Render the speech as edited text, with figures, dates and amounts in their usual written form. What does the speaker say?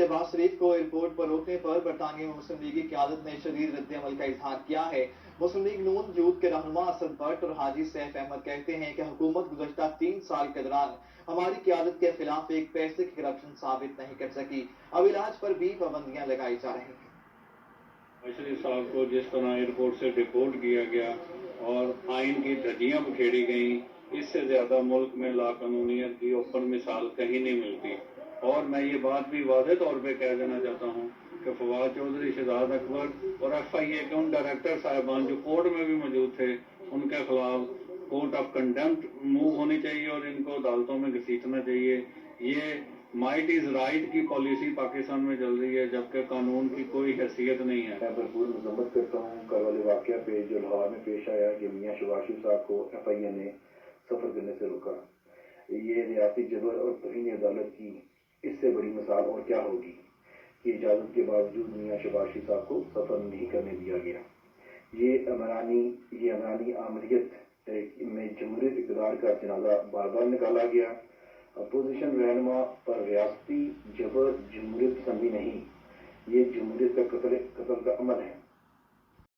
शहबाज शरीफ को एयरपोर्ट पर रोकने पर बरतानिया में मुस्लिम लीग की क़यादत ने शदीद रद्द-ए-अमल का इजहार किया है। मुस्लिम लीग नून यूथ के रहनुमा असद भट्ट और हाजी सैफ अहमद कहते हैं कि हुकूमत गुज़श्ता 3 साल के दौरान हमारी क़यादत के खिलाफ एक पैसे की करप्शन साबित नहीं कर सकी। अब इलाज पर भी पाबंदियां लगाई जा रही हैं। शरीफ साहब को जिस तरह एयरपोर्ट से डिपोर्ट किया गया और आइन की धज्जियां बिखेरी गई, इससे ज्यादा मुल्क में लाकानूनियत की ओपन मिसाल कहीं नहीं मिलती। और मैं ये बात भी वाज़ेह तौर पे कह देना चाहता हूँ कि फवाद चौधरी, शहजाद अकबर और FIA के उन डायरेक्टर साहिबान जो कोर्ट में भी मौजूद थे, उनके खिलाफ कोर्ट ऑफ कंटेम्प्ट मूव होनी चाहिए और इनको अदालतों में घसीटना चाहिए। ये माइट इज राइट की पॉलिसी पाकिस्तान में चल रही है, जबकि कानून की कोई हैसियत नहीं है। मैं भरपूर मजम्मत करता हूँ कल वाले वाक़या पे जो लाहौर में पेश आया कि मियाँ शहबाज शरीफ साहब को FIA ने सफ़र करने से रोका। ये रियासती जबर और तौहीन अदालत की इससे बड़ी मिसाल और क्या होगी कि इजाज़त के बावजूद मियाँ शहबाज शरीफ साहब को सफ़र नहीं करने दिया गया। ये अमरानी आमरीत में जमहूरियत इक़्तिदार का जनाजा बार बार निकाला गया। अपोजिशन रहनुमा पर रियासती जबर जमहूरियत पसंदी नहीं, ये जमहूरियत का कत्ल का अमल है।